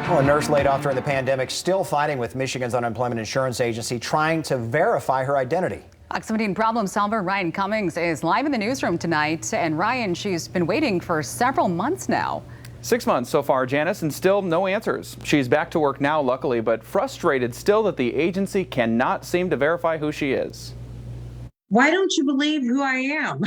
Well, a nurse laid off during the pandemic still fighting with Michigan's unemployment insurance agency, trying to verify her identity. Fox 17 problem solver Ryan Cummings is live in the newsroom tonight. And Ryan, she's been waiting for several months now. 6 months so far, Janice, and still no answers. She's back to work now, luckily, but frustrated still that the agency cannot seem to verify who she is. Why don't you believe who I am?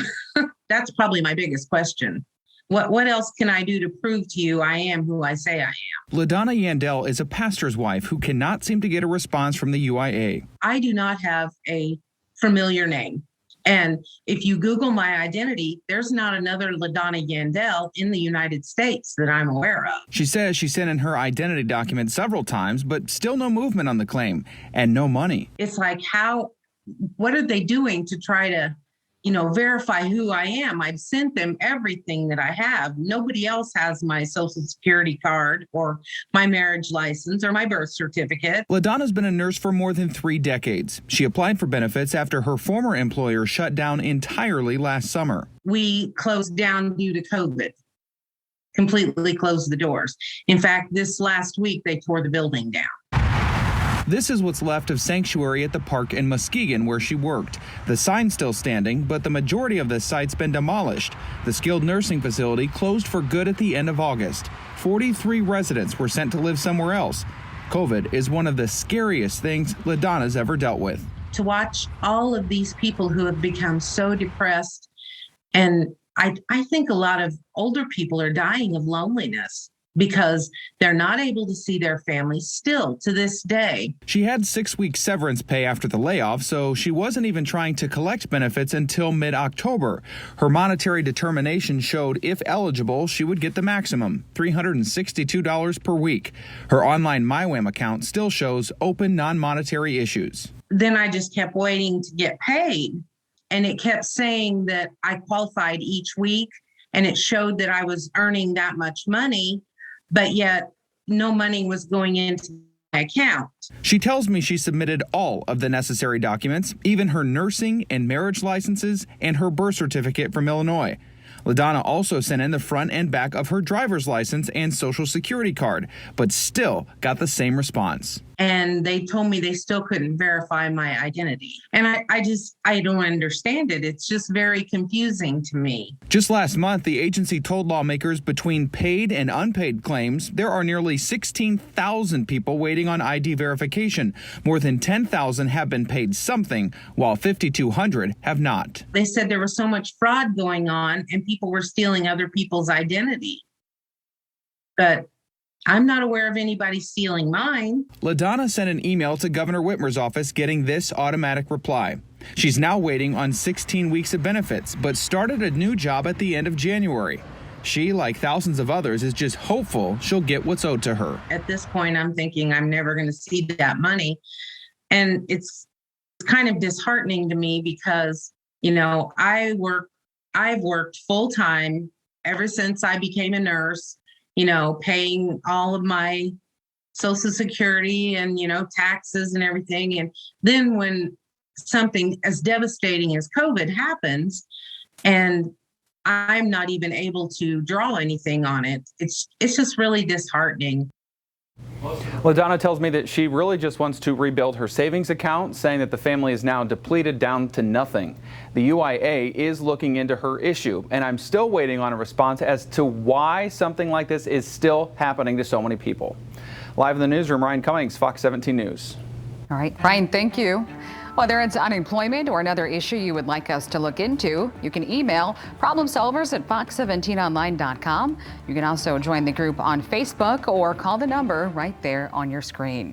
That's probably my biggest question. What else can I do to prove to you I am who I say I am? LaDonna Yandell is a pastor's wife who cannot seem to get a response from the UIA. I do not have a familiar name. And if you Google my identity, there's not another LaDonna Yandell in the United States that I'm aware of. She says she sent in her identity document several times, but still no movement on the claim and no money. It's like, what are they doing to try to verify who I am? I've sent them everything that I have. Nobody else has my social security card or my marriage license or my birth certificate. LaDonna's been a nurse for more than 3 decades. She applied for benefits after her former employer shut down entirely last summer. We closed down due to COVID, completely closed the doors. In fact, this last week, they tore the building down. This is what's left of Sanctuary at the park in Muskegon where she worked. The sign's still standing, but the majority of the site's been demolished. The skilled nursing facility closed for good at the end of August. 43 residents were sent to live somewhere else. COVID is one of the scariest things LaDonna's ever dealt with. To watch all of these people who have become so depressed, and I think a lot of older people are dying of loneliness, because they're not able to see their families still to this day. She had 6 weeks severance pay after the layoff, so she wasn't even trying to collect benefits until mid-October. Her monetary determination showed if eligible, she would get the maximum, $362 per week. Her online MyWham account still shows open non-monetary issues. Then I just kept waiting to get paid, and it kept saying that I qualified each week, and it showed that I was earning that much money, but yet no money was going into my account. She tells me she submitted all of the necessary documents, even her nursing and marriage licenses and her birth certificate from Illinois. LaDonna also sent in the front and back of her driver's license and social security card, but still got the same response. And they told me they still couldn't verify my identity. And I don't understand it. It's just very confusing to me. Just last month, the agency told lawmakers between paid and unpaid claims, there are nearly 16,000 people waiting on ID verification. More than 10,000 have been paid something, while 5,200 have not. They said there was so much fraud going on and people were stealing other people's identity. But I'm not aware of anybody stealing mine. LaDonna sent an email to Governor Whitmer's office getting this automatic reply. She's now waiting on 16 weeks of benefits, but started a new job at the end of January. She, like thousands of others, is just hopeful she'll get what's owed to her. At this point, I'm thinking I'm never going to see that money. And it's kind of disheartening to me because, I've worked full time ever since I became a nurse, paying all of my social security and, taxes and everything. And then when something as devastating as COVID happens and I'm not even able to draw anything on it, it's just really disheartening. LaDonna tells me that she really just wants to rebuild her savings account, saying that the family is now depleted down to nothing. The UIA is looking into her issue, and I'm still waiting on a response as to why something like this is still happening to so many people. Live in the newsroom, Ryan Cummings, Fox 17 News. All right, Ryan, thank you. Whether it's unemployment or another issue you would like us to look into, you can email problemsolvers@fox17online.com. You can also join the group on Facebook or call the number right there on your screen.